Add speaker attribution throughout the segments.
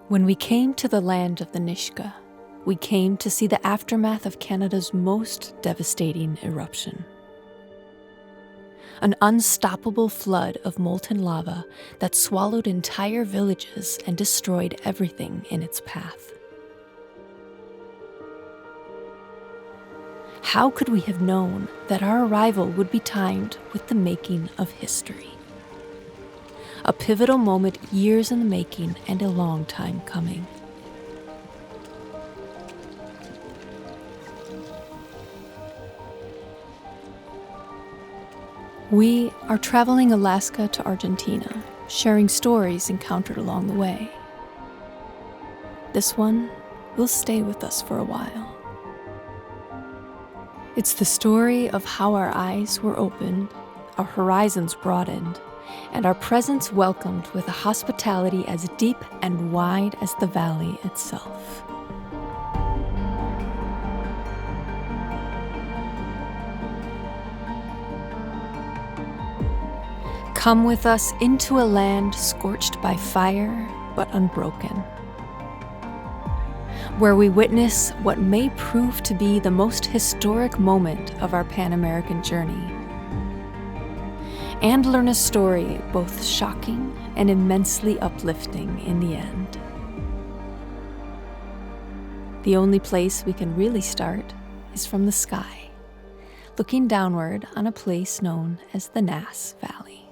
Speaker 1: When we came to the land of the Nishka, we came to see the aftermath of Canada's most devastating eruption. An unstoppable flood of molten lava that swallowed entire villages and destroyed everything in its path. How could we have known that our arrival would be timed with the making of history? A pivotal moment years in the making and a long time coming. We are traveling Alaska to Argentina, sharing stories encountered along the way. This one will stay with us for a while. It's the story of how our eyes were opened, our horizons broadened, and our presence welcomed with a hospitality as deep and wide as the valley itself. Come with us into a land scorched by fire but unbroken, where we witness what may prove to be the most historic moment of our Pan-American journey, and learn a story both shocking and immensely uplifting in the end. The only place we can really start is from the sky, looking downward on a place known as the Nass Valley.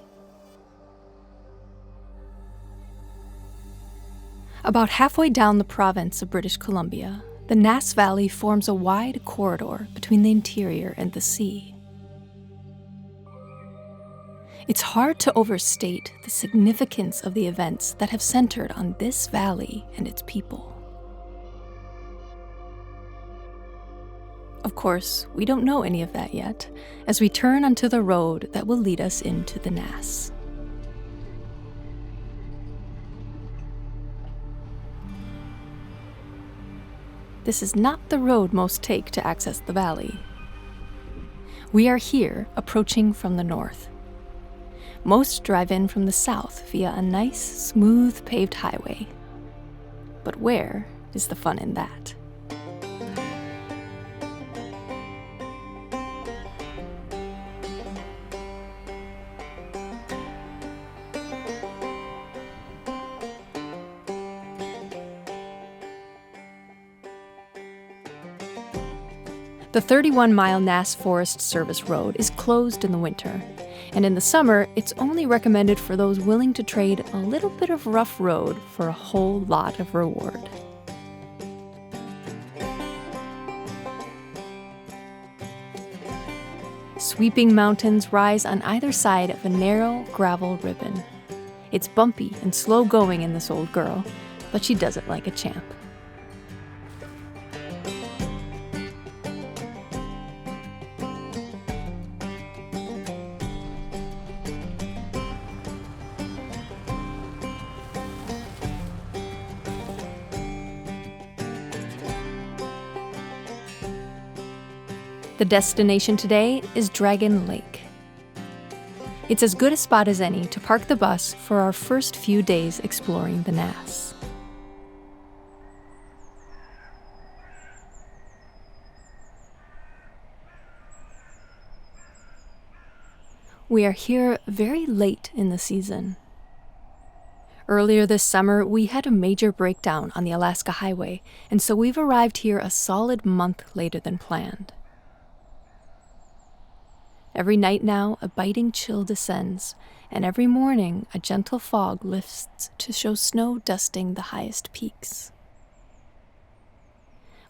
Speaker 1: About halfway down the province of British Columbia, the Nass Valley forms a wide corridor between the interior and the sea. It's hard to overstate the significance of the events that have centered on this valley and its people. Of course, we don't know any of that yet, as we turn onto the road that will lead us into the Nass. This is not the road most take to access the valley. We are here approaching from the north. Most drive in from the south via a nice, smooth paved highway. But where is the fun in that? The 31-mile Nass Forest Service Road is closed in the winter, and in the summer, it's only recommended for those willing to trade a little bit of rough road for a whole lot of reward. Sweeping mountains rise on either side of a narrow gravel ribbon. It's bumpy and slow going in this old girl, but she does it like a champ. The destination today is Dragon Lake. It's as good a spot as any to park the bus for our first few days exploring the Nass. We are here very late in the season. Earlier this summer, we had a major breakdown on the Alaska Highway, and so we've arrived here a solid month later than planned. Every night now, a biting chill descends, and every morning, a gentle fog lifts to show snow dusting the highest peaks.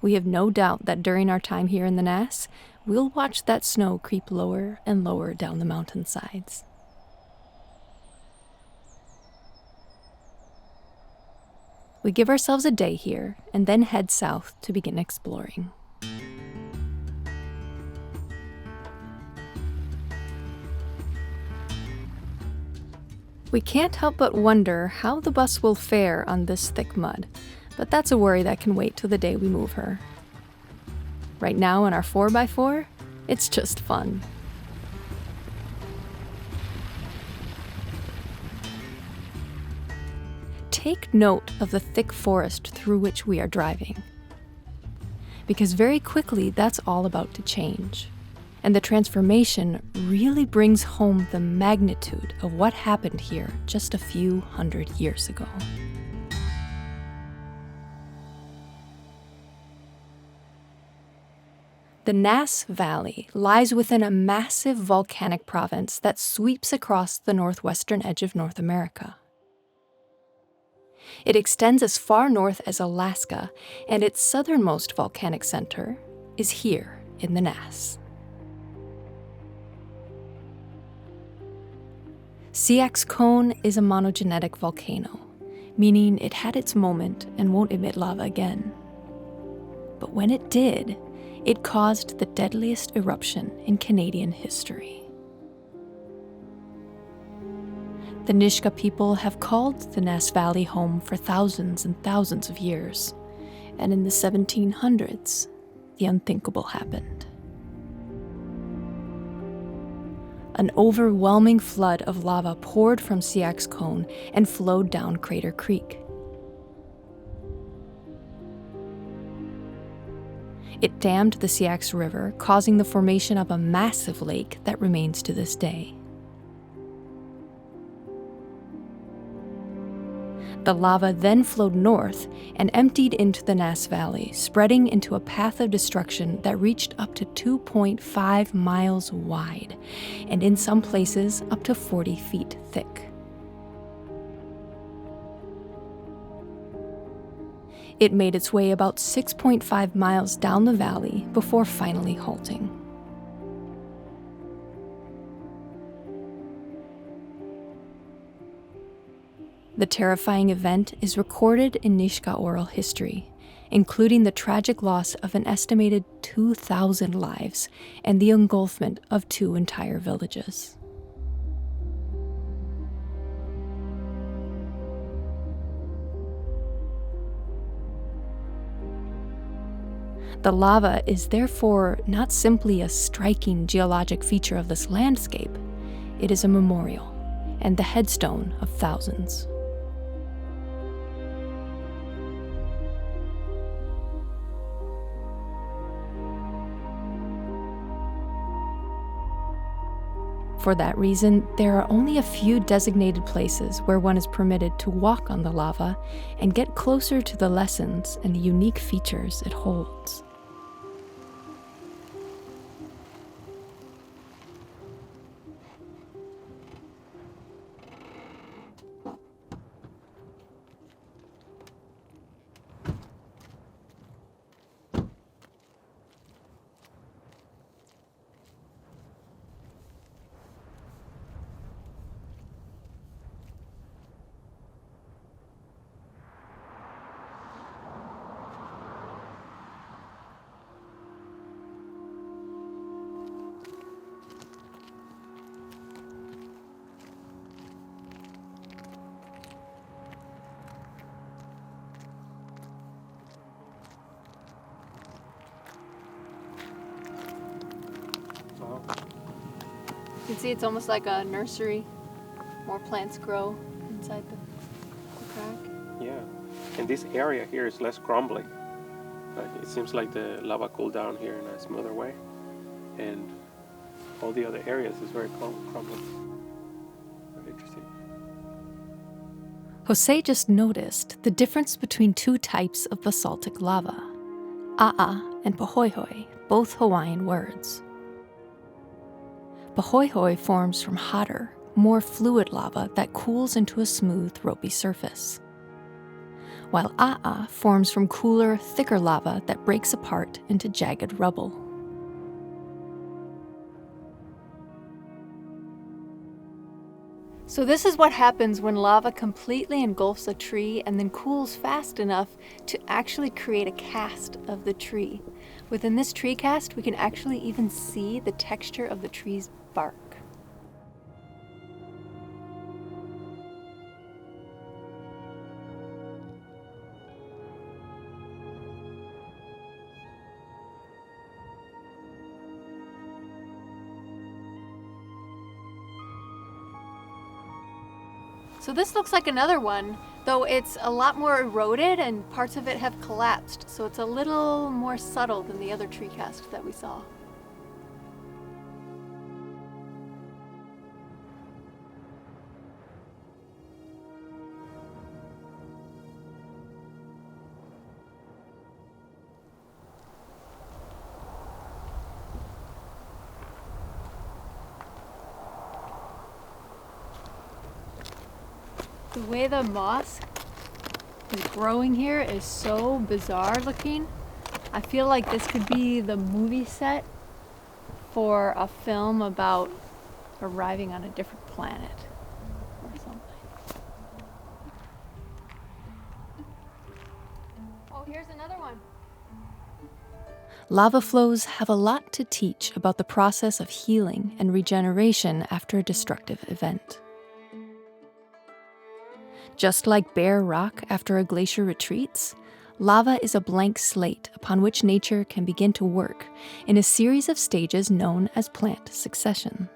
Speaker 1: We have no doubt that during our time here in the Nass, we'll watch that snow creep lower and lower down the mountainsides. We give ourselves a day here, and then head south to begin exploring. We can't help but wonder how the bus will fare on this thick mud, but that's a worry that can wait till the day we move her. Right now in our 4x4, it's just fun. take note of the thick forest through which we are driving. Because very quickly that's all about to change. And the transformation really brings home the magnitude of what happened here just a few hundred years ago. The Nass Valley lies within a massive volcanic province that sweeps across the northwestern edge of North America. It extends as far north as Alaska, and its southernmost volcanic center is here in the Nass. Gitwinksihlkw is a monogenetic volcano, meaning it had its moment and won't emit lava again. But when it did, it caused the deadliest eruption in Canadian history. The Nishka people have called the Nass Valley home for thousands and thousands of years, and in the 1700s, the unthinkable happened. An overwhelming flood of lava poured from Gitwinksihlkw and flowed down Crater Creek. It dammed the Gitwinksihlkw River, causing the formation of a massive lake that remains to this day. The lava then flowed north and emptied into the Nass Valley, spreading into a path of destruction that reached up to 2.5 miles wide, and in some places up to 40 feet thick. It made its way about 6.5 miles down the valley before finally halting. The terrifying event is recorded in Nishka oral history, including the tragic loss of an estimated 2,000 lives and the engulfment of 2 entire villages. The lava is therefore not simply a striking geologic feature of this landscape, it is a memorial and the headstone of thousands. For that reason, there are only a few designated places where one is permitted to walk on the lava and get closer to the lessons and the unique features it holds. You can see it's almost like a nursery. More plants grow inside the crack.
Speaker 2: Yeah, and this area here is less crumbling. It seems like the lava cooled down here in a smoother way, and all the other areas is very crumbling. Very interesting.
Speaker 1: Jose just noticed the difference between 2 types of basaltic lava, a'a and pahoehoe, both Hawaiian words. Pahoehoe forms from hotter, more fluid lava that cools into a smooth, ropey surface, while a'a forms from cooler, thicker lava that breaks apart into jagged rubble. So this is what happens when lava completely engulfs a tree and then cools fast enough to actually create a cast of the tree. Within this tree cast, we can actually even see the texture of the tree's bark. So this looks like another one, though it's a lot more eroded and parts of it have collapsed, so it's a little more subtle than the other tree cast that we saw. The way the moss is growing here is so bizarre looking. I feel like this could be the movie set for a film about arriving on a different planet or something. Oh, here's another one. Lava flows have a lot to teach about the process of healing and regeneration after a destructive event. Just like bare rock after a glacier retreats, lava is a blank slate upon which nature can begin to work in a series of stages known as plant succession.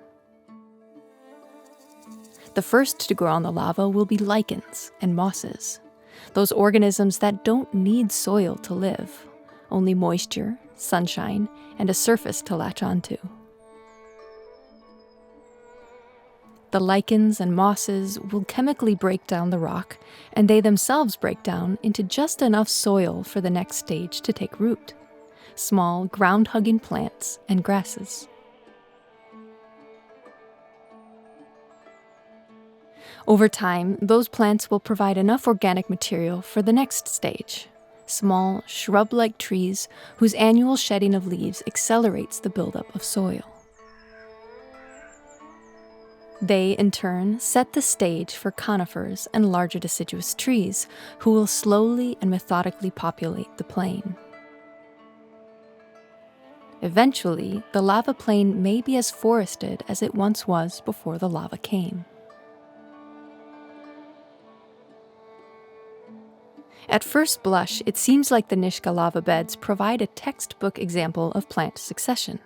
Speaker 1: The first to grow on the lava will be lichens and mosses, those organisms that don't need soil to live, only moisture, sunshine, and a surface to latch onto. The lichens and mosses will chemically break down the rock, and they themselves break down into just enough soil for the next stage to take root. Small, ground-hugging plants and grasses. Over time, those plants will provide enough organic material for the next stage. Small, shrub-like trees whose annual shedding of leaves accelerates the buildup of soil. They, in turn, set the stage for conifers and larger deciduous trees, who will slowly and methodically populate the plain. Eventually, the lava plain may be as forested as it once was before the lava came. At first blush, it seems like the Nishka lava beds provide a textbook example of plant succession.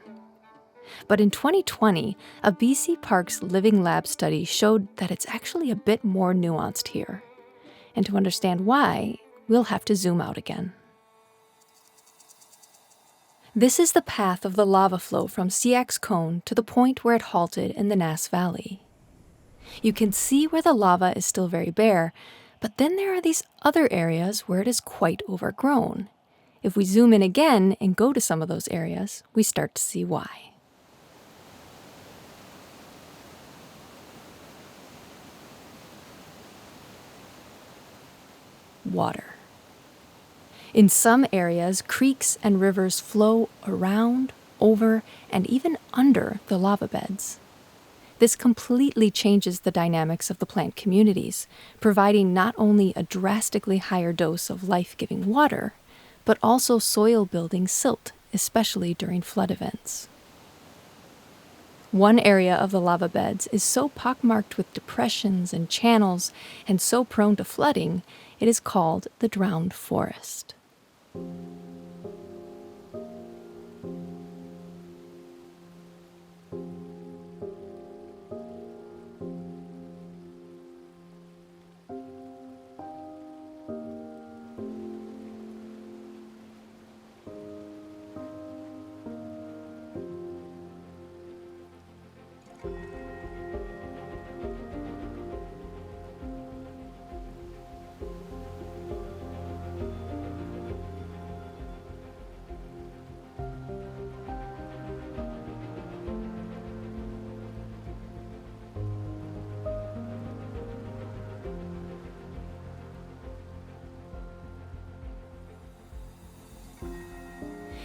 Speaker 1: But in 2020, a BC Parks Living Lab study showed that it's actually a bit more nuanced here. And to understand why, we'll have to zoom out again. This is the path of the lava flow from Siak's cone to the point where it halted in the Nass Valley. You can see where the lava is still very bare, but then there are these other areas where it is quite overgrown. If we zoom in again and go to some of those areas, we start to see why. Water. In some areas, creeks and rivers flow around, over, and even under the lava beds. This completely changes the dynamics of the plant communities, providing not only a drastically higher dose of life-giving water, but also soil-building silt, especially during flood events. One area of the lava beds is so pockmarked with depressions and channels and so prone to flooding, it is called the drowned forest.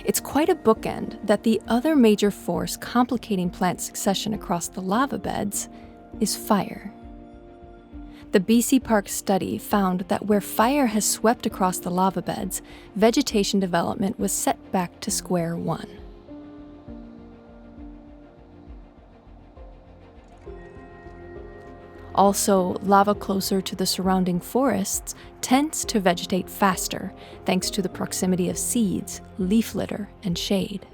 Speaker 1: It's quite a bookend that the other major force complicating plant succession across the lava beds is fire. The BC Parks study found that where fire has swept across the lava beds, vegetation development was set back to square one. Also, lava closer to the surrounding forests tends to vegetate faster, thanks to the proximity of seeds, leaf litter, and shade.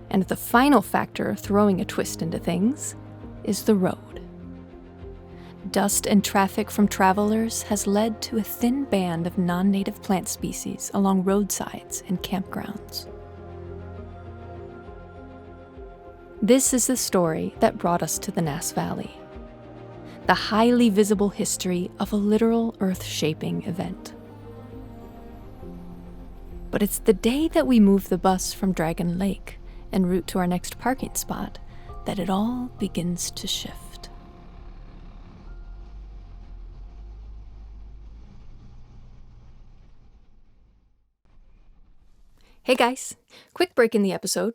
Speaker 1: And the final factor throwing a twist into things is the road. Dust and traffic from travelers has led to a thin band of non-native plant species along roadsides and campgrounds. This is the story that brought us to the Nass Valley, the highly visible history of a literal earth-shaping event. But it's the day that we move the bus from Dragon Lake en route to our next parking spot that it all begins to shift. Hey guys, quick break in the episode.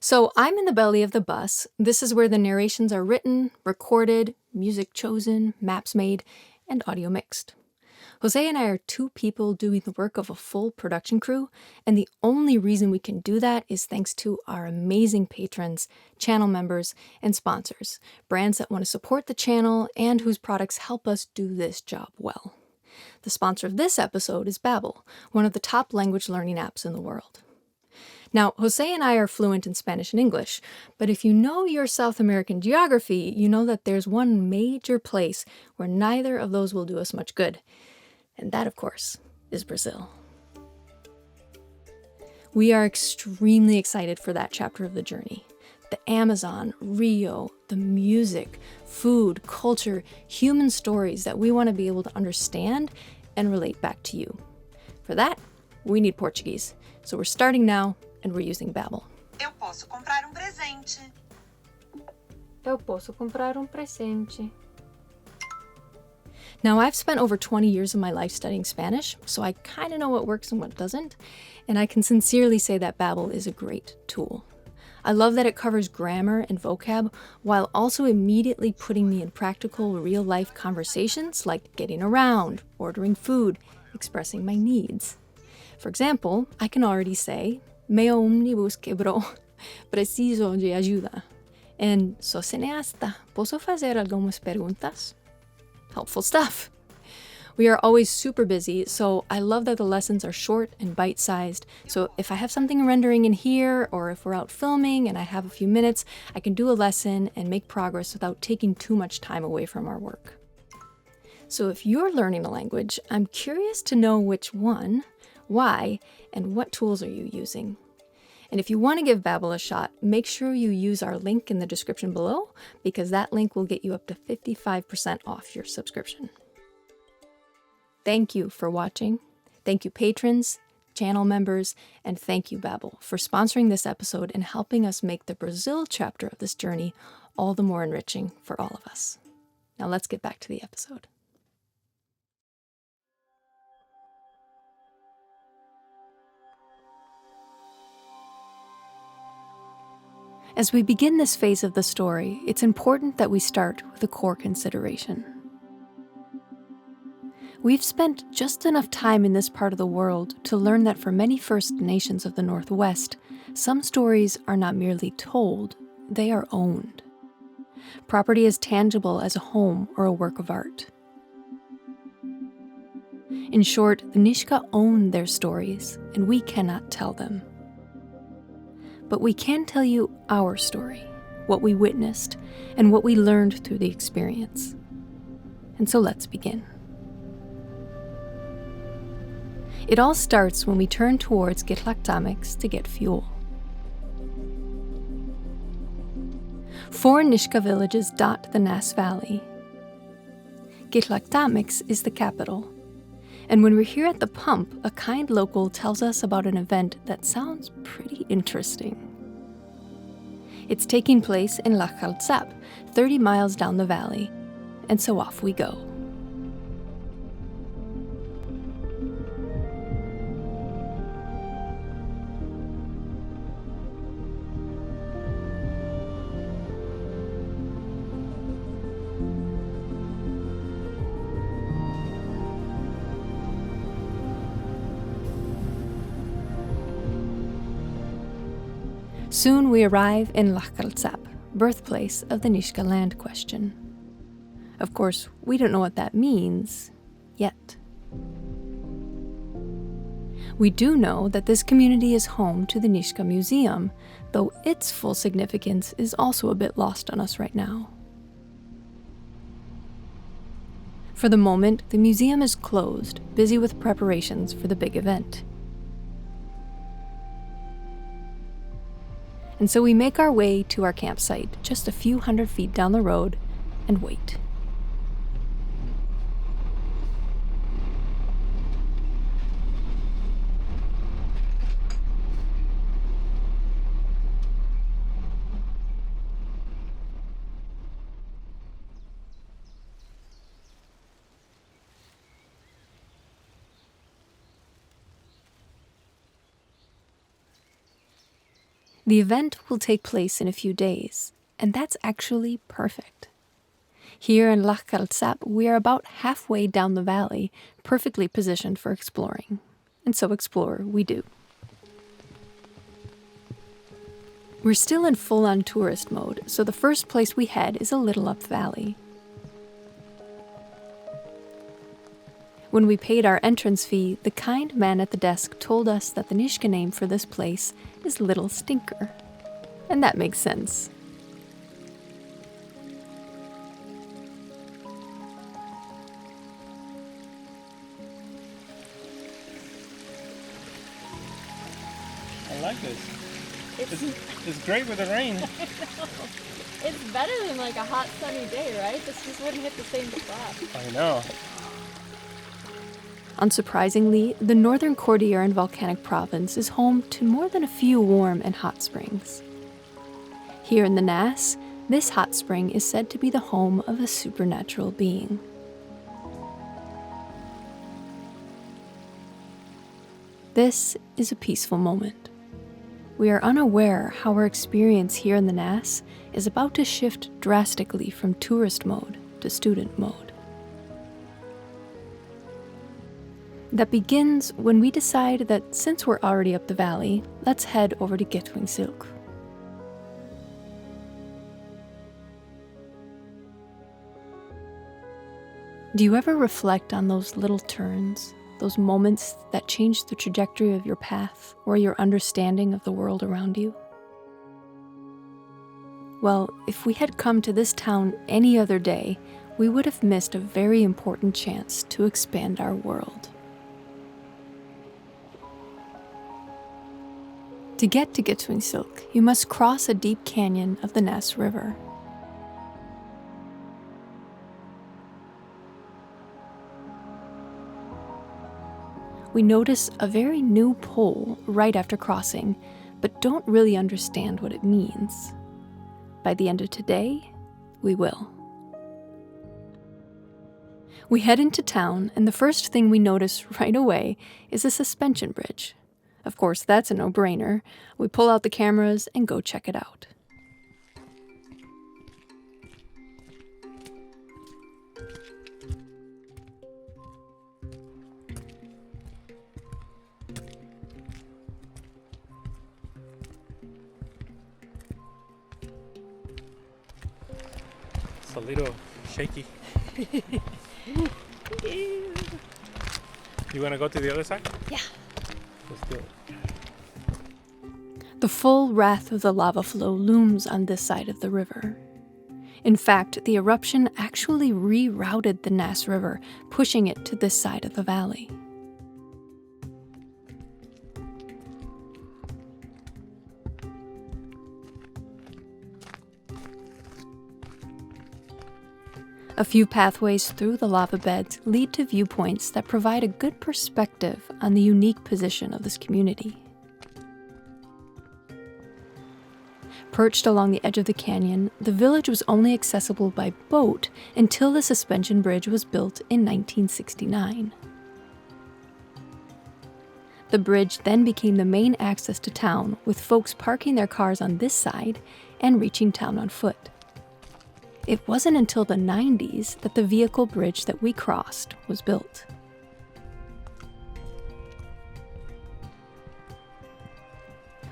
Speaker 1: So I'm in the belly of the bus. This is where the narrations are written, recorded, music chosen, maps made, and audio mixed. Jose and I are two people doing the work of a full production crew, and the only reason we can do that is thanks to our amazing patrons, channel members, and sponsors, brands that want to support the channel and whose products help us do this job well. The sponsor of this episode is Babbel, one of the top language learning apps in the world. Now, Jose and I are fluent in Spanish and English, but if you know your South American geography, you know that there's one major place where neither of those will do us much good. And that, of course, is Brazil. We are extremely excited for that chapter of the journey. The Amazon, Rio, the music, food, culture, human stories that we want to be able to understand and relate back to you. For that, we need Portuguese. So we're starting now, and we're using Babbel.
Speaker 3: Eu posso comprar presente.
Speaker 1: Eu posso comprar presente. Now, I've spent over 20 years of my life studying Spanish, so I kind of know what works and what doesn't, and I can sincerely say that Babbel is a great tool. I love that it covers grammar and vocab while also immediately putting me in practical, real-life conversations like getting around, ordering food, expressing my needs. For example, I can already say, meu omnibus quebrou, preciso de ajuda. And sou cineasta, posso fazer algumas perguntas? Helpful stuff. We are always super busy, so I love that the lessons are short and bite-sized. So if I have something rendering in here, or if we're out filming and I have a few minutes, I can do a lesson and make progress without taking too much time away from our work. So if you're learning a language, I'm curious to know which one, why, and what tools are you using? And if you want to give Babbel a shot, make sure you use our link in the description below, because that link will get you up to 55% off your subscription. Thank you for watching. Thank you patrons, channel members, and thank you Babbel for sponsoring this episode and helping us make the Brazil chapter of this journey all the more enriching for all of us. Now let's get back to the episode. As we begin this phase of the story, it's important that we start with a core consideration. We've spent just enough time in this part of the world to learn that for many First Nations of the Northwest, some stories are not merely told, they are owned. Property is tangible as a home or a work of art. In short, the Nishka own their stories, and we cannot tell them. But we can tell you our story, what we witnessed, and what we learned through the experience. And so let's begin. It all starts when we turn towards Gitwinksihlkw to get fuel. 4 Nishka villages dot the Nass Valley. Gitwinksihlkw is the capital. And when we're here at the pump, a kind local tells us about an event that sounds pretty interesting. It's taking place in Lachkaltsap, 30 miles down the valley, and so off we go. Soon we arrive in Lachkaltsap, birthplace of the Nishka land question. Of course, we don't know what that means yet. We do know that this community is home to the Nishka Museum, though its full significance is also a bit lost on us right now. For the moment, the museum is closed, busy with preparations for the big event. And so we make our way to our campsite, just a few hundred feet down the road, and wait. The event will take place in a few days, and that's actually perfect. Here in Gitwinksihlkw, we are about halfway down the valley, perfectly positioned for exploring. And so explore we do. We're still in full-on tourist mode, so the first place we head is a little up valley. When we paid our entrance fee, the kind man at the desk told us that the Nishka name for this place is Little Stinker. And that makes sense.
Speaker 2: I like this. It's great with the rain.
Speaker 1: It's better than like a hot sunny day, right? This just wouldn't hit the same spot.
Speaker 2: I know.
Speaker 1: Unsurprisingly, the northern Cordillera in Volcanic province is home to more than a few warm and hot springs. Here in the Nass, this hot spring is said to be the home of a supernatural being. This is a peaceful moment. We are unaware how our experience here in the Nass is about to shift drastically from tourist mode to student mode. That begins when we decide that since we're already up the valley, let's head over to Gitwinksihlkw. Do you ever reflect on those little turns, those moments that change the trajectory of your path or your understanding of the world around you? Well, if we had come to this town any other day, we would have missed a very important chance to expand our world. To get to Gitwinksihlkw, you must cross a deep canyon of the Nass River. We notice a very new pole right after crossing, but don't really understand what it means. By the end of today, we will. We head into town, and the first thing we notice right away is a suspension bridge. Of course, that's a no-brainer. We pull out the cameras and go check it out.
Speaker 2: It's a little shaky. You want to go to the other side?
Speaker 1: Yeah.
Speaker 2: Let's do it.
Speaker 1: The full wrath of the lava flow looms on this side of the river. In fact, the eruption actually rerouted the Nass River, pushing it to this side of the valley. A few pathways through the lava beds lead to viewpoints that provide a good perspective on the unique position of this community. Perched along the edge of the canyon, the village was only accessible by boat until the suspension bridge was built in 1969. The bridge then became the main access to town, with folks parking their cars on this side and reaching town on foot. It wasn't until the 90s that the vehicle bridge that we crossed was built.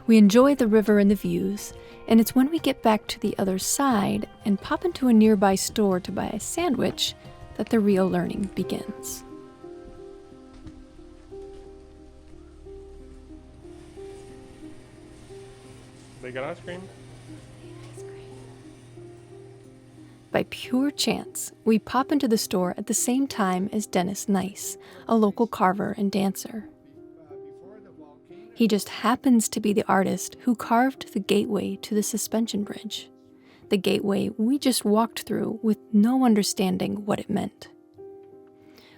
Speaker 1: We enjoy the river and the views, and it's when we get back to the other side and pop into a nearby store to buy a sandwich that the real learning begins.
Speaker 2: They got ice cream?
Speaker 1: By pure chance, we pop into the store at the same time as Dennis Nice, a local carver and dancer. He just happens to be the artist who carved the gateway to the suspension bridge, the gateway we just walked through with no understanding what it meant.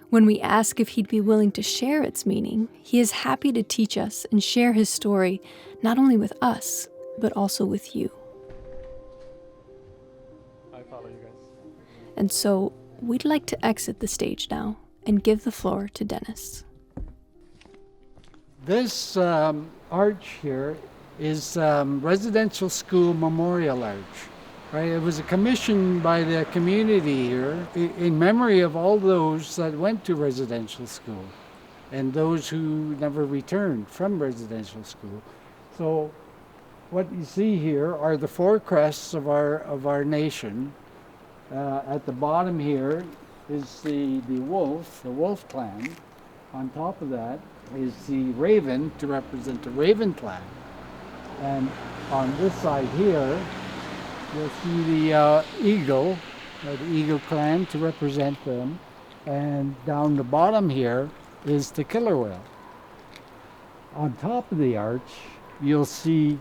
Speaker 1: When we ask if he'd be willing to share its meaning, he is happy to teach us and share his story, not only with us, but also with you.
Speaker 2: I follow you guys.
Speaker 1: And so, we'd like to exit the stage now and give the floor to Dennis.
Speaker 4: This arch here is residential school memorial arch. Right? It was commissioned by the community here in memory of all those that went to residential school and those who never returned from residential school. So what you see here are the four crests of our nation. At the bottom here is the wolf clan. On top of that is the raven to represent the raven clan. And on this side here, you'll see the eagle clan to represent them. And down the bottom here is the killer whale. On top of the arch, you'll see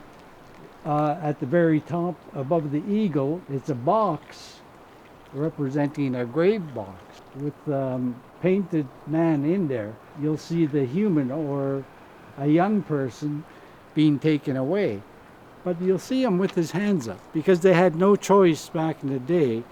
Speaker 4: at the very top above the eagle, it's a box representing a grave box with painted man in there. You'll see the human or a young person being taken away. But you'll see him with his hands up because they had no choice back in the day.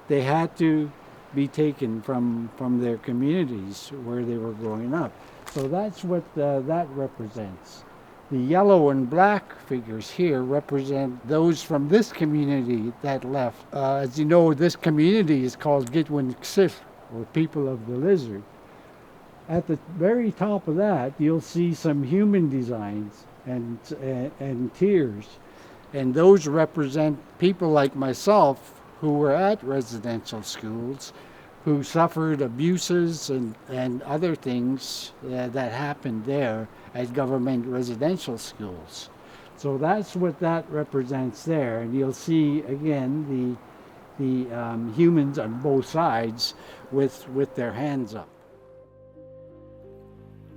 Speaker 4: They had to be taken from their communities where they were growing up. So that's what that represents. The yellow and black figures here represent those from this community that left. As you know, this community is called Gitwinksihlkw, or people of the lizard. At the very top of that, you'll see some human designs and tears. And those represent people like myself who were at residential schools, who suffered abuses and other things that happened there at government residential schools. So that's what that represents there. And you'll see, again, the humans on both sides with their hands up.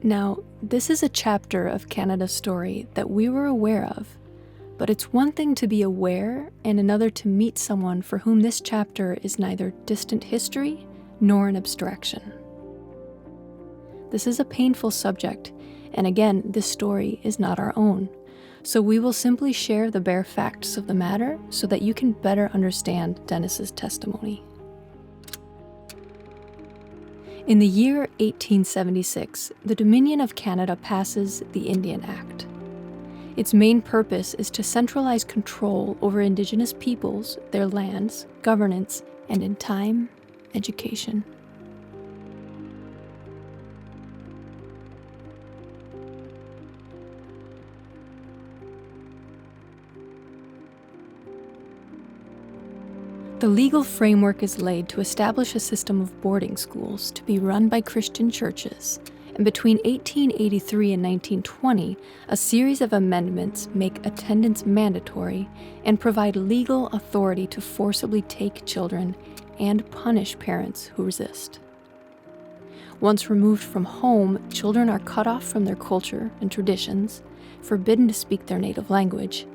Speaker 1: Now, this is a chapter of Canada's story that we were aware of, but it's one thing to be aware and another to meet someone for whom this chapter is neither distant history nor an abstraction. This is a painful subject, and again, this story is not our own, so we will simply share the bare facts of the matter so that you can better understand Dennis's testimony. In the year 1876, the Dominion of Canada passes the Indian Act. Its main purpose is to centralize control over Indigenous peoples, their lands, governance, and in time, education. The legal framework is laid to establish a system of boarding schools to be run by Christian churches, and between 1883 and 1920, a series of amendments make attendance mandatory and provide legal authority to forcibly take children and punish parents who resist. Once removed from home, children are cut off from their culture and traditions, forbidden to speak their native language,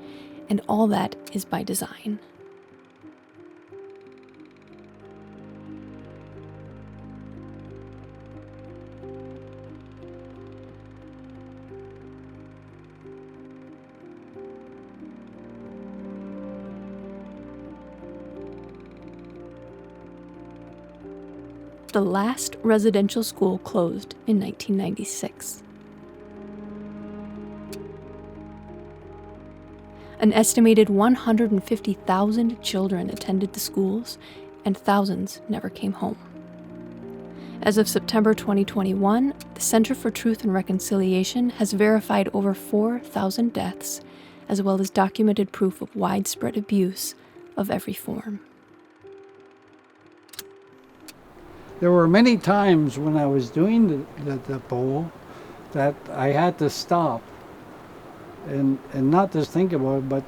Speaker 1: and all that is by design. The last residential school closed in 1996. An estimated 150,000 children attended the schools, and thousands never came home. As of September 2021, the Center for Truth and Reconciliation has verified over 4,000 deaths, as well as documented proof of widespread abuse of every form.
Speaker 4: There were many times when I was doing the poll that I had to stop and not just think about it, but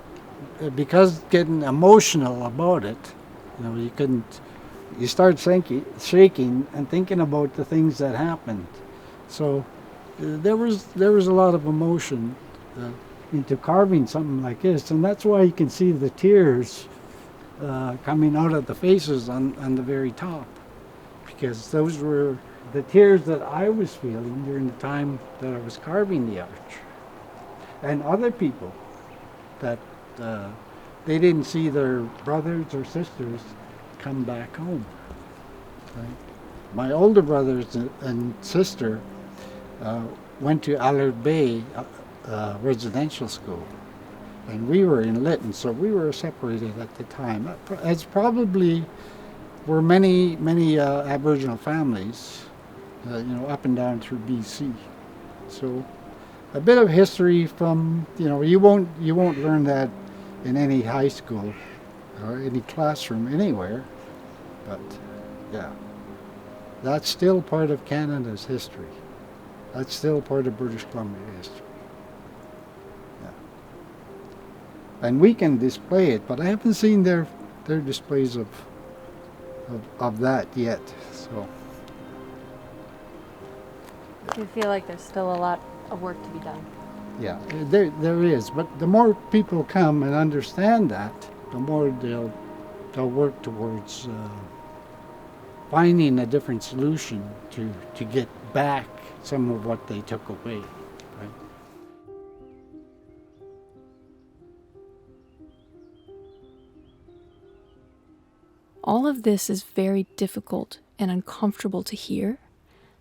Speaker 4: because getting emotional about it, You couldn't. You start shaking and thinking about the things that happened. So there was a lot of emotion into carving something like this, and that's why you can see the tears coming out of the faces on the very top, because those were the tears that I was feeling during the time that I was carving the arch. And other people that they didn't see their brothers or sisters come back home. Right? My older brothers and sister went to Allard Bay residential school, and we were in Lytton, so we were separated at the time. As probably were many Aboriginal families, up and down through BC. So a bit of history from, you won't learn that in any high school or any classroom anywhere, but yeah, that's still part of Canada's history. That's still part of British Columbia history. Yeah. And we can display it, but I haven't seen their displays of that yet. So.
Speaker 1: Do you feel like there's still a lot of work to be done?
Speaker 4: Yeah, there is, but the more people come and understand that, the more they'll work towards finding a different solution to get back some of what they took away. Right?
Speaker 1: All of this is very difficult and uncomfortable to hear,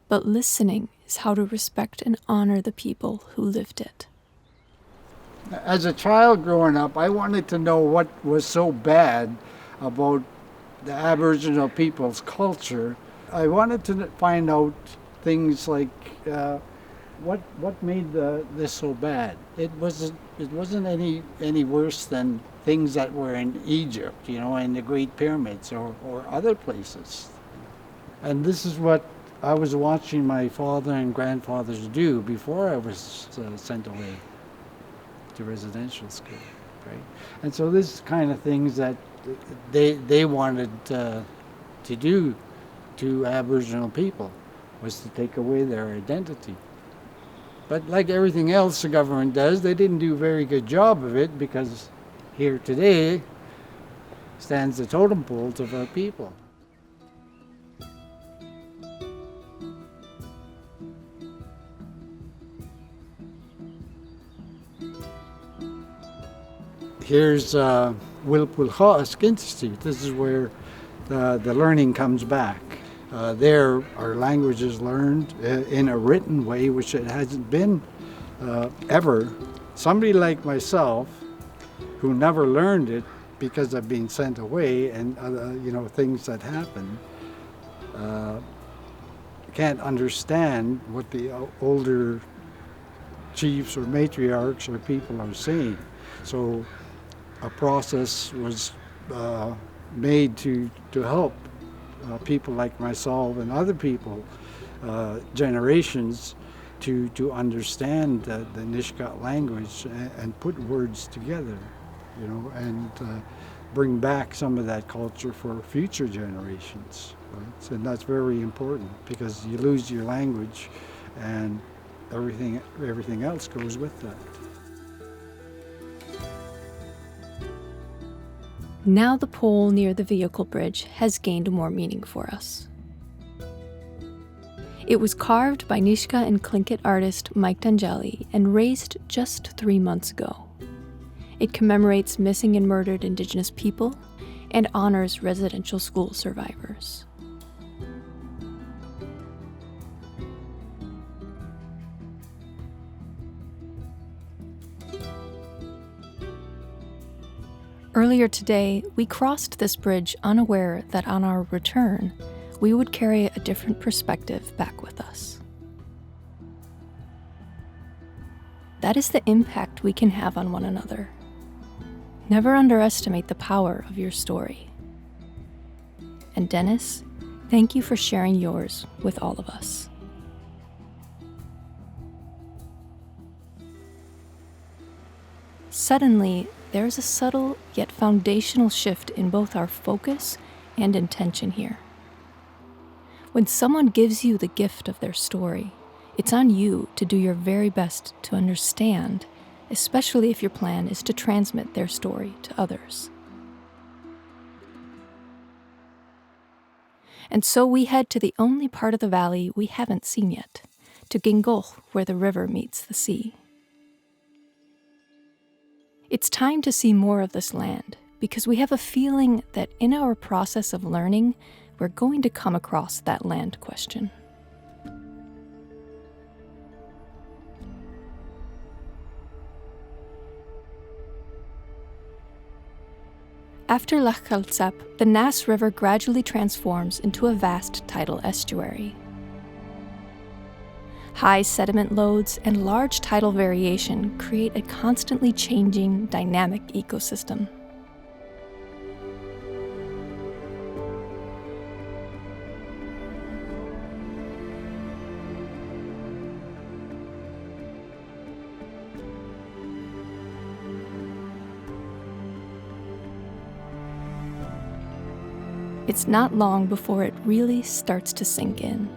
Speaker 1: but listening is how to respect and honor the people who lived it.
Speaker 4: As a child growing up, I wanted to know what was so bad about the Aboriginal people's culture. I wanted to find out things like what made this so bad. It wasn't any worse than things that were in Egypt, in the Great Pyramids or other places. And this is what I was watching my father and grandfathers do before I was sent away to residential school, right? And so this kind of things that they wanted to do to Aboriginal people was to take away their identity. But like everything else the government does, they didn't do a very good job of it, because here today stands the totem poles of our people. Here's Gitwinksihlkw Institute. This is where the learning comes back. There our language is learned in a written way, which it hasn't been ever. Somebody like myself, who never learned it because of being sent away and things that happen, can't understand what the older chiefs or matriarchs or people are saying. So a process was made to help people like myself and other people, generations, to understand the Nishka language and put words together, and bring back some of that culture for future generations. Right? And that's very important, because you lose your language and everything else goes with that.
Speaker 1: Now the pole near the vehicle bridge has gained more meaning for us. It was carved by Nishka and Tlingit artist Mike D'Angeli and raised just 3 months ago. It commemorates missing and murdered Indigenous people and honors residential school survivors. Earlier today, we crossed this bridge unaware that on our return, we would carry a different perspective back with us. That is the impact we can have on one another. Never underestimate the power of your story. And Dennis, thank you for sharing yours with all of us. Suddenly, there's a subtle yet foundational shift in both our focus and intention here. When someone gives you the gift of their story, it's on you to do your very best to understand, especially if your plan is to transmit their story to others. And so we head to the only part of the valley we haven't seen yet, to Gingolx, where the river meets the sea. It's time to see more of this land, because we have a feeling that in our process of learning, we're going to come across that land question. After Lachkaltsap, the Nass River gradually transforms into a vast tidal estuary. High sediment loads and large tidal variation create a constantly changing, dynamic ecosystem. It's not long before it really starts to sink in.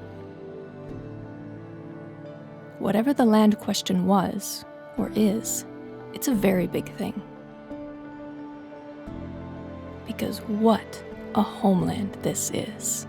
Speaker 1: Whatever the land question was, or is, it's a very big thing. Because what a homeland this is.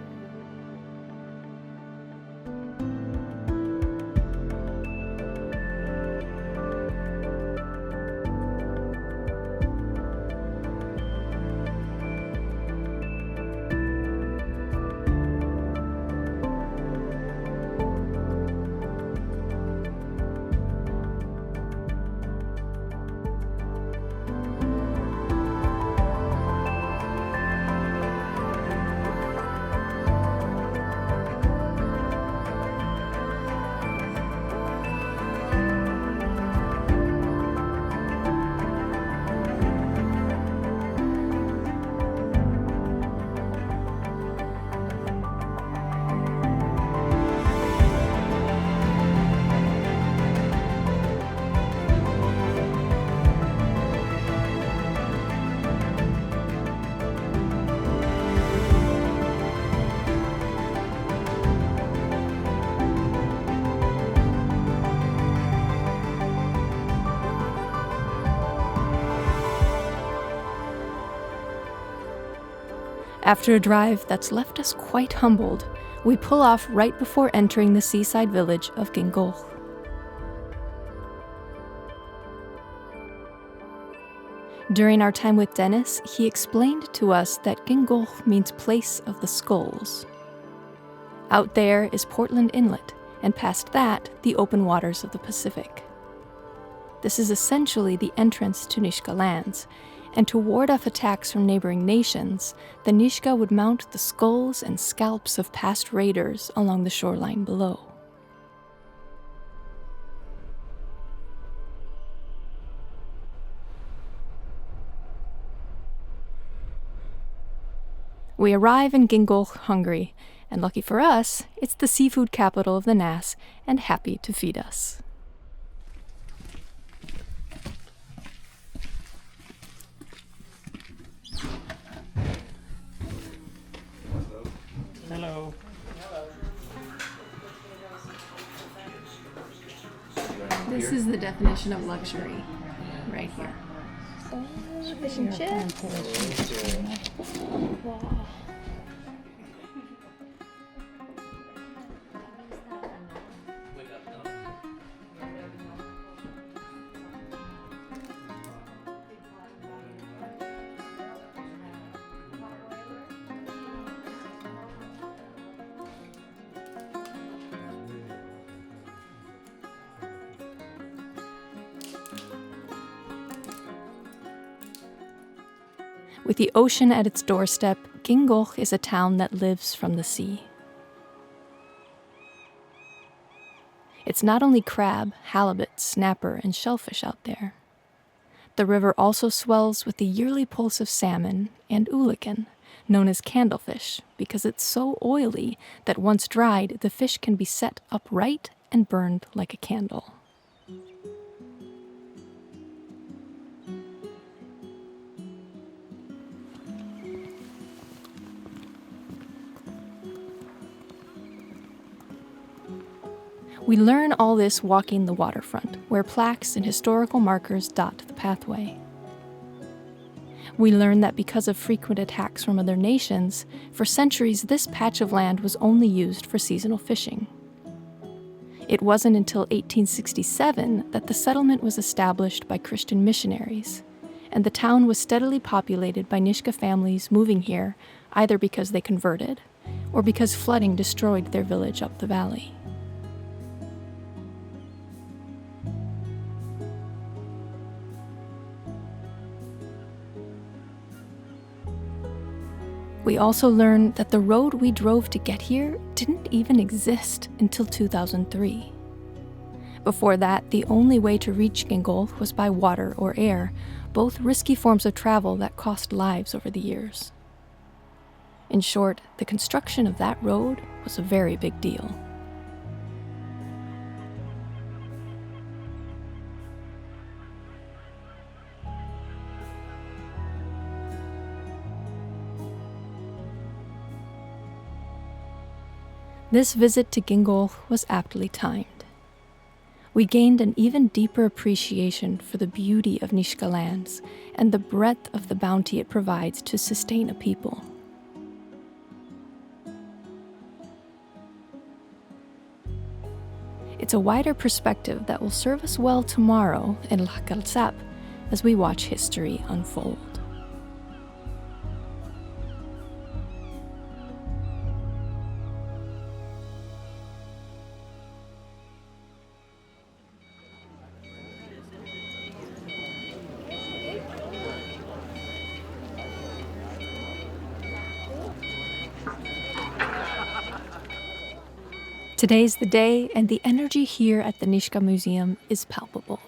Speaker 1: After a drive that's left us quite humbled, we pull off right before entering the seaside village of Gingolx. During our time with Dennis, he explained to us that Gingolx means place of the skulls. Out there is Portland Inlet, and past that, the open waters of the Pacific. This is essentially the entrance to Nishka lands, and to ward off attacks from neighboring nations, the Nishka would mount the skulls and scalps of past raiders along the shoreline below. We arrive in Gingolx, Hungary, and lucky for us, it's the seafood capital of the Nass and happy to feed us.
Speaker 2: Hello.
Speaker 1: This is the definition of luxury, right here. Fish and chips. Wow. With the ocean at its doorstep, Gingolx is a town that lives from the sea. It's not only crab, halibut, snapper, and shellfish out there. The river also swells with the yearly pulse of salmon and oolakan, known as candlefish, because it's so oily that once dried, the fish can be set upright and burned like a candle. We learn all this walking the waterfront, where plaques and historical markers dot the pathway. We learn that because of frequent attacks from other nations, for centuries this patch of land was only used for seasonal fishing. It wasn't until 1867 that the settlement was established by Christian missionaries, and the town was steadily populated by Nishka families moving here either because they converted or because flooding destroyed their village up the valley. We also learn that the road we drove to get here didn't even exist until 2003. Before that, the only way to reach Gingolx was by water or air, both risky forms of travel that cost lives over the years. In short, the construction of that road was a very big deal. This visit to Gingolx was aptly timed. We gained an even deeper appreciation for the beauty of Nishka lands and the breadth of the bounty it provides to sustain a people. It's a wider perspective that will serve us well tomorrow in Lhakkalsap as we watch history unfold. Today's the day, and the energy here at the Nishka Museum is palpable.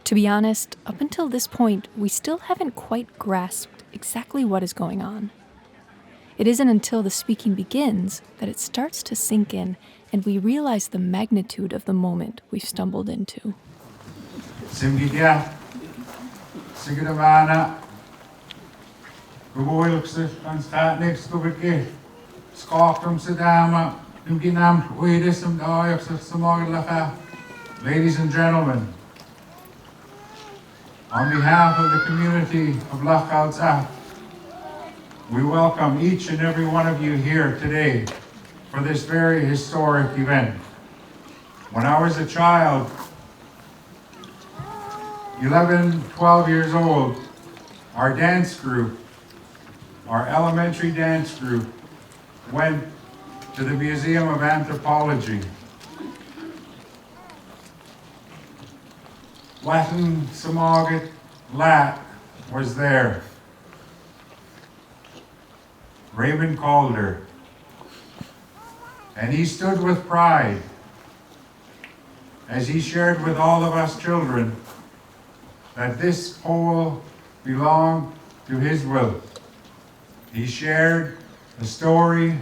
Speaker 1: To be honest, up until this point, we still haven't quite grasped exactly what is going on. It isn't until the speaking begins that it starts to sink in, and we realize the magnitude of the moment we've stumbled into.
Speaker 5: Ladies and gentlemen, on behalf of the community of Lhakkalsap, we welcome each and every one of you here today for this very historic event. When I was a child, 11, 12 years old, our dance group, our elementary dance group, went to the Museum of Anthropology. Latin Samogat Lat was there. Raymond Calder. And he stood with pride as he shared with all of us children that this pole belonged to his will. He shared the story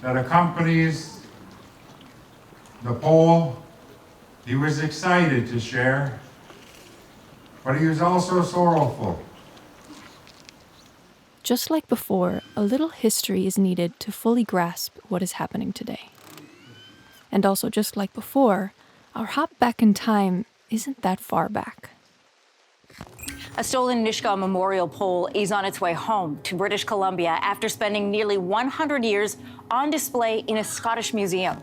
Speaker 5: that accompanies the pole. He was excited to share, but he was also sorrowful.
Speaker 1: Just like before, a little history is needed to fully grasp what is happening today. And also, just like before, our hop back in time isn't that far back.
Speaker 6: A stolen Nishka memorial pole is on its way home to British Columbia after spending nearly 100 years on display in a Scottish museum.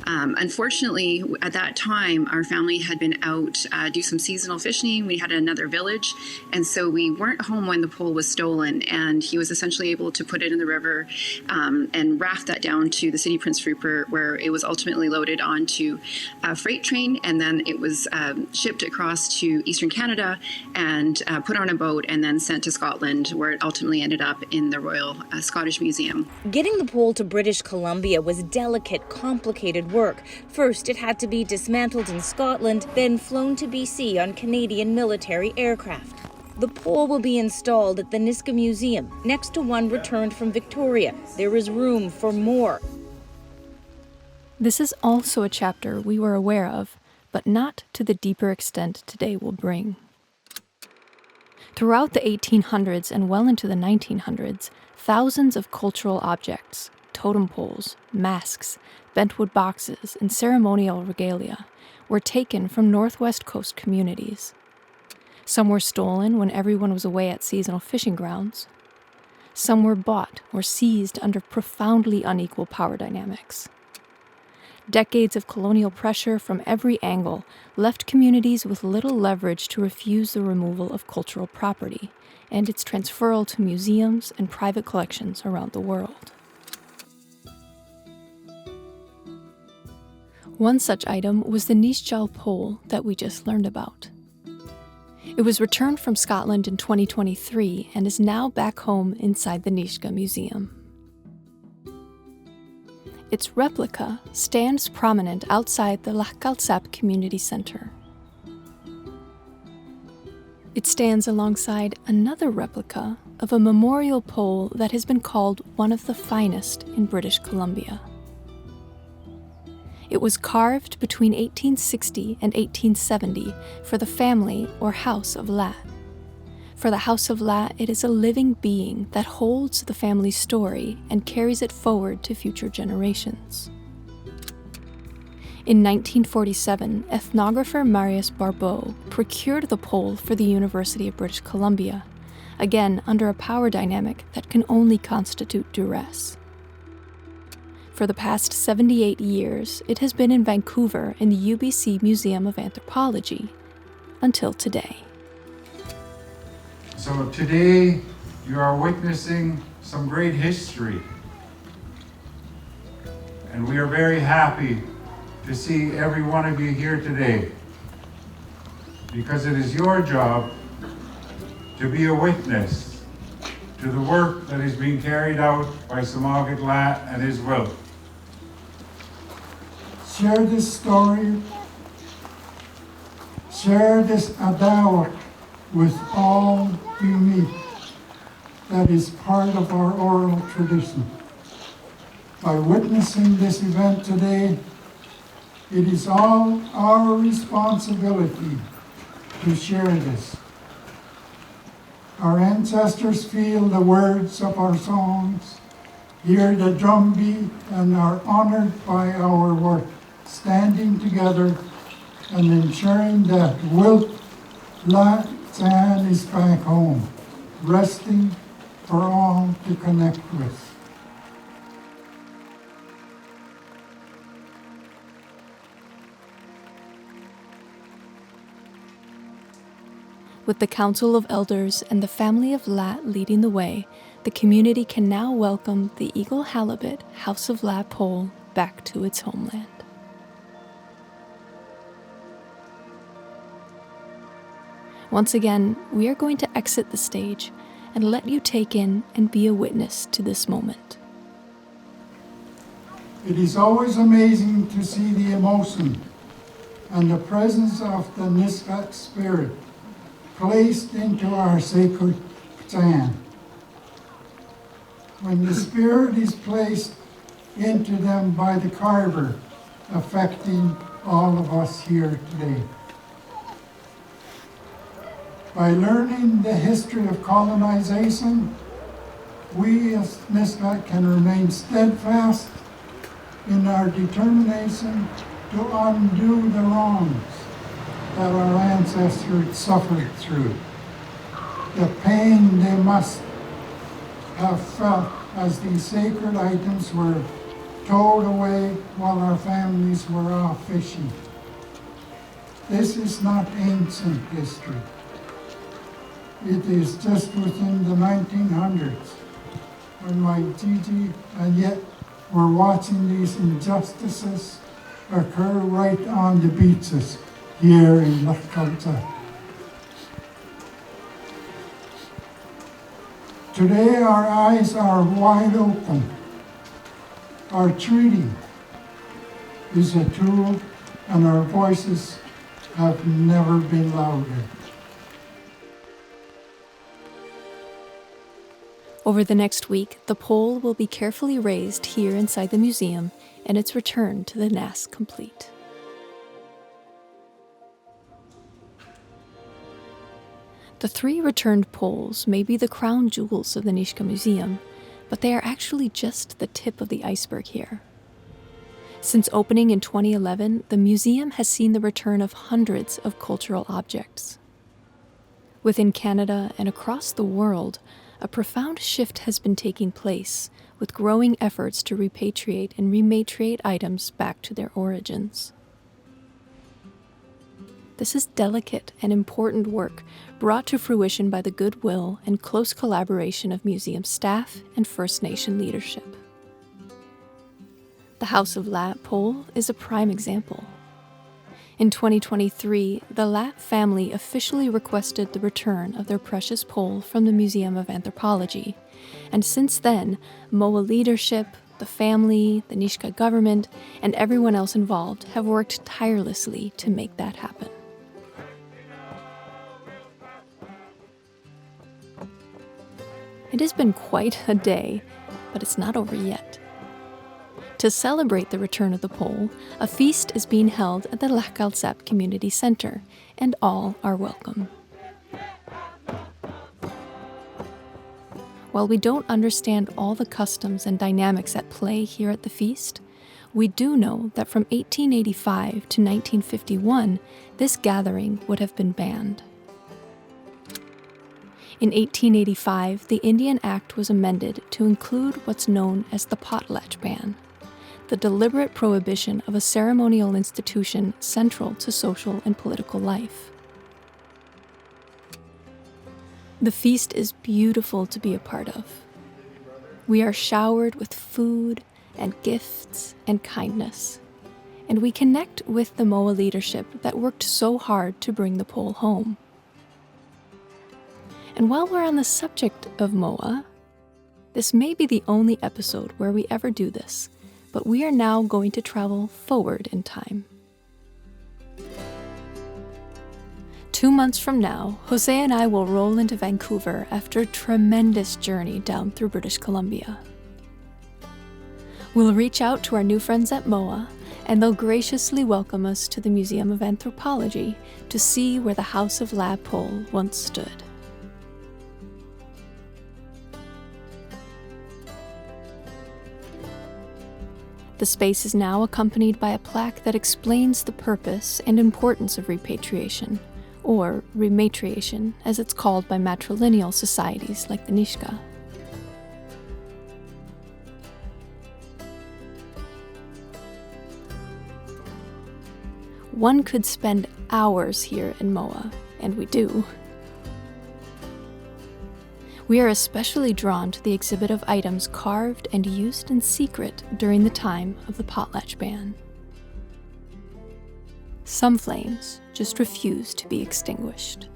Speaker 7: Unfortunately, at that time, our family had been out do some seasonal fishing. We had another village, and so we weren't home when the pole was stolen. And he was essentially able to put it in the river and raft that down to the city Prince Rupert, where it was ultimately loaded onto a freight train, and then it was shipped across to Eastern Canada and put on a boat and then sent to Scotland, where it ultimately ended up in the Royal Scottish Museum.
Speaker 8: Getting the pole to British Columbia was delicate, complicated work. First, it had to be dismantled in Scotland, then flown to BC on Canadian military aircraft. The pole will be installed at the Nishka Museum, next to one returned from Victoria. There is room for more.
Speaker 1: This is also a chapter we were aware of, but not to the deeper extent today will bring. Throughout the 1800s and well into the 1900s, thousands of cultural objects, totem poles, masks, bentwood boxes, and ceremonial regalia were taken from Northwest Coast communities. Some were stolen when everyone was away at seasonal fishing grounds. Some were bought or seized under profoundly unequal power dynamics. Decades of colonial pressure from every angle left communities with little leverage to refuse the removal of cultural property and its transferal to museums and private collections around the world. One such item was the nisga'a pole that we just learned about. It was returned from Scotland in 2023 and is now back home inside the Nishka Museum. Its replica stands prominent outside the Gitwinksihlkw Community Center. It stands alongside another replica of a memorial pole that has been called one of the finest in British Columbia. It was carved between 1860 and 1870 for the family or House of Lat. For the House of Lat, it is a living being that holds the family's story and carries it forward to future generations. In 1947, ethnographer Marius Barbeau procured the pole for the University of British Columbia, again under a power dynamic that can only constitute duress. For the past 78 years, it has been in Vancouver in the UBC Museum of Anthropology, until today.
Speaker 5: So today you are witnessing some great history. And we are very happy to see every one of you here today, because it is your job to be a witness to the work that is being carried out by Samagit Lat and his will.
Speaker 9: Share this story, share this adawa with all you meet that is part of our oral tradition. By witnessing this event today, it is all our responsibility to share this. Our ancestors feel the words of our songs, hear the drumbeat, and are honored by our work, standing together and ensuring that Wilt Lat San is back home, resting for all to connect with.
Speaker 1: With the Council of Elders and the family of Lat leading the way, the community can now welcome the Eagle Halibut House of Lat pole back to its homeland. Once again, we are going to exit the stage and let you take in and be a witness to this moment.
Speaker 9: It is always amazing to see the emotion and the presence of the nisga'a spirit placed into our sacred sand. When the spirit is placed into them by the carver, affecting all of us here today. By learning the history of colonization, we as Nishka can remain steadfast in our determination to undo the wrongs that our ancestors suffered through. The pain they must have felt as these sacred items were towed away while our families were off fishing. This is not ancient history. It is just within the 1900s when my Gigi, and yet we're watching these injustices occur right on the beaches here in Gitwinksihlkw. Today our eyes are wide open. Our treaty is a tool and our voices have never been louder.
Speaker 1: Over the next week, the pole will be carefully raised here inside the museum and its return to the Nass complete. The 3 returned poles may be the crown jewels of the Nishka Museum, But they are actually just the tip of the iceberg here. Since opening in 2011, the museum has seen the return of hundreds of cultural objects. Within Canada and across the world, a profound shift has been taking place, with growing efforts to repatriate and rematriate items back to their origins. This is delicate and important work brought to fruition by the goodwill and close collaboration of museum staff and First Nation leadership. The House of Lapp pole is a prime example. In 2023, the Lapp family officially requested the return of their precious pole from the Museum of Anthropology, and since then, MOA leadership, the family, the Nishka government, and everyone else involved have worked tirelessly to make that happen. It has been quite a day, but it's not over yet. To celebrate the return of the pole, a feast is being held at the Lakalsap Community Center, and all are welcome. While we don't understand all the customs and dynamics at play here at the feast, we do know that from 1885 to 1951, this gathering would have been banned. In 1885, the Indian Act was amended to include what's known as the potlatch ban, the deliberate prohibition of a ceremonial institution central to social and political life. The feast is beautiful to be a part of. We are showered with food and gifts and kindness, and we connect with the MOA leadership that worked so hard to bring the pole home. And while we're on the subject of MOA, this may be the only episode where we ever do this, but we are now going to travel forward in time. 2 months from now, Jose and I will roll into Vancouver after a tremendous journey down through British Columbia. We'll reach out to our new friends at MOA, and they'll graciously welcome us to the Museum of Anthropology to see where the House of Lapp pole once stood. The space is now accompanied by a plaque that explains the purpose and importance of repatriation, or rematriation, as it's called by matrilineal societies like the Nishka. One could spend hours here in MOA, and we do. We are especially drawn to the exhibit of items carved and used in secret during the time of the potlatch ban. Some flames just refuse to be extinguished.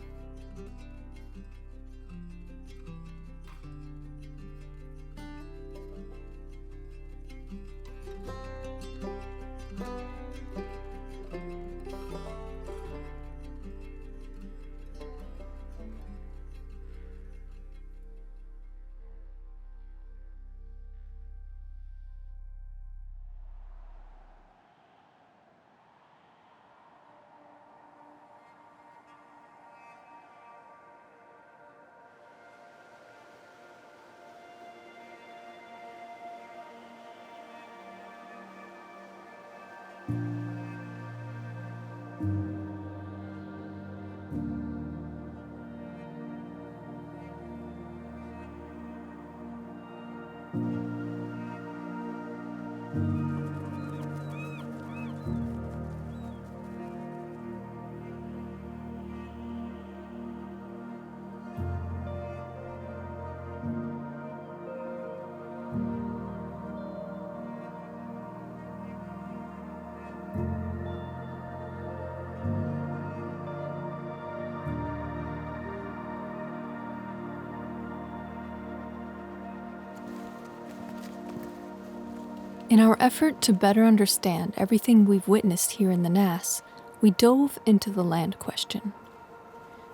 Speaker 1: In our effort to better understand everything we've witnessed here in the Nass, we dove into the land question.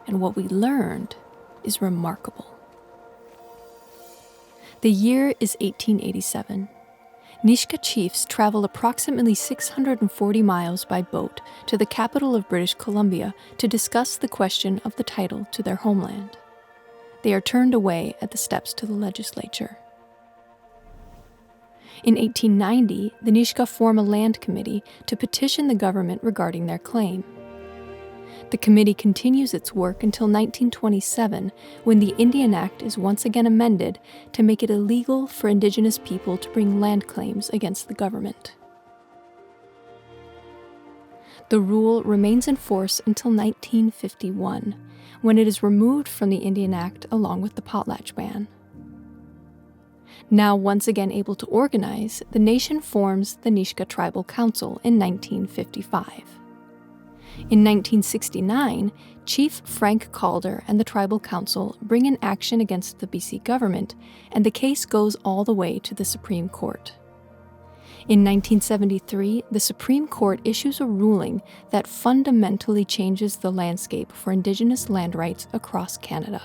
Speaker 1: And what we learned is remarkable. The year is 1887. Nishka chiefs travel approximately 640 miles by boat to the capital of British Columbia to discuss the question of the title to their homeland. They are turned away at the steps to the legislature. In 1890, the Nishka form a land committee to petition the government regarding their claim. The committee continues its work until 1927, when the Indian Act is once again amended to make it illegal for Indigenous people to bring land claims against the government. The rule remains in force until 1951, when it is removed from the Indian Act along with the potlatch ban. Now once again able to organize, the nation forms the Nishka Tribal Council in 1955. In 1969, Chief Frank Calder and the Tribal Council bring an action against the BC government, and the case goes all the way to the Supreme Court. In 1973, the Supreme Court issues a ruling that fundamentally changes the landscape for Indigenous land rights across Canada.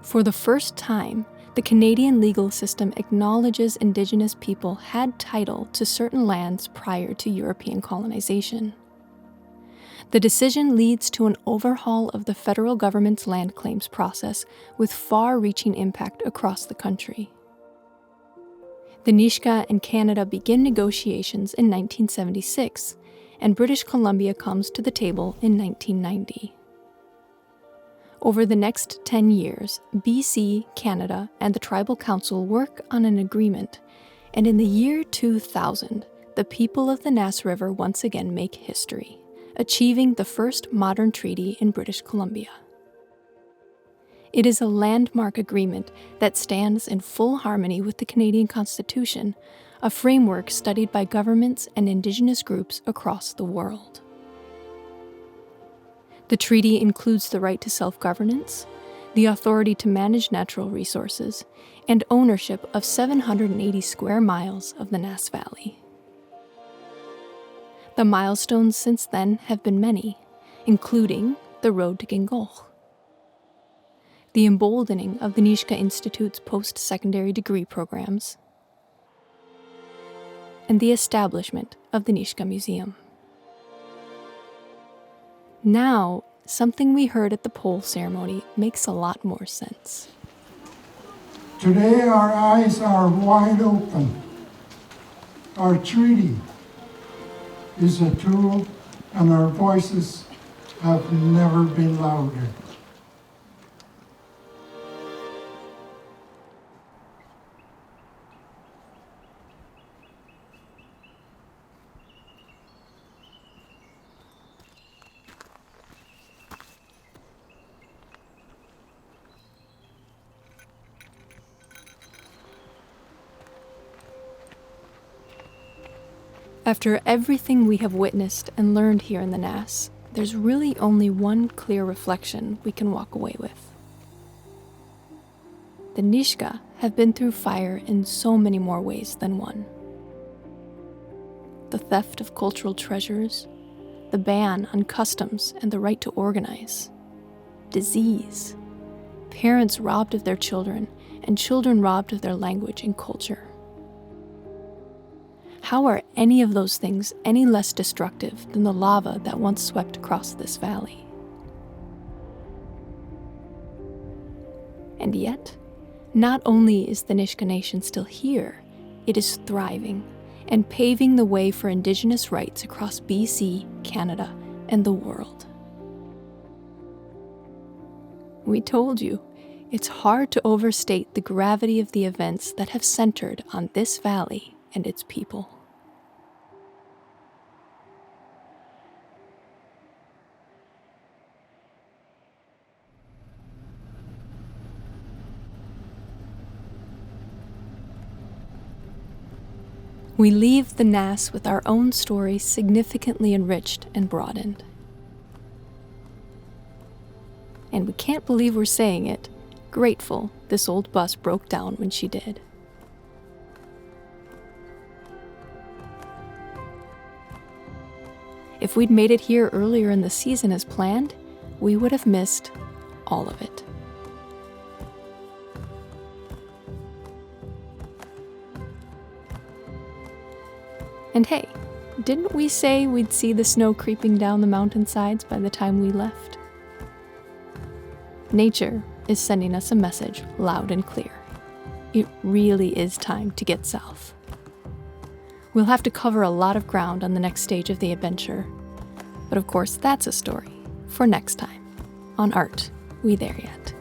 Speaker 1: For the first time, the Canadian legal system acknowledges Indigenous people had title to certain lands prior to European colonization. The decision leads to an overhaul of the federal government's land claims process with far-reaching impact across the country. The Nishka and Canada begin negotiations in 1976, and British Columbia comes to the table in 1990. Over the next 10 years, BC, Canada, and the Tribal Council work on an agreement, and in the year 2000, the people of the Nass River once again make history, achieving the first modern treaty in British Columbia. It is a landmark agreement that stands in full harmony with the Canadian Constitution, a framework studied by governments and Indigenous groups across the world. The treaty includes the right to self-governance, the authority to manage natural resources, and ownership of 780 square miles of the Nass Valley. The milestones since then have been many, including the road to Gingolx, the emboldening of the Nishka Institute's post-secondary degree programs, and the establishment of the Nishka Museum. Now, something we heard at the pole ceremony makes a lot more sense.
Speaker 9: Today our eyes are wide open. Our treaty is a tool, and our voices have never been louder.
Speaker 1: After everything we have witnessed and learned here in the Nass, there's really only one clear reflection we can walk away with. The Nishka have been through fire in so many more ways than one. The theft of cultural treasures, the ban on customs and the right to organize, disease, parents robbed of their children, and children robbed of their language and culture. How are any of those things any less destructive than the lava that once swept across this valley? And yet, not only is the Nishka Nation still here, it is thriving and paving the way for Indigenous rights across BC, Canada, and the world. We told you, it's hard to overstate the gravity of the events that have centered on this valley and its people. We leave the Nass with our own stories significantly enriched and broadened. And we can't believe we're saying it, grateful this old bus broke down when she did. If we'd made it here earlier in the season as planned, we would have missed all of it. And hey, didn't we say we'd see the snow creeping down the mountainsides by the time we left? Nature is sending us a message loud and clear. It really is time to get south. We'll have to cover a lot of ground on the next stage of the adventure. But of course, that's a story for next time on Art We There Yet.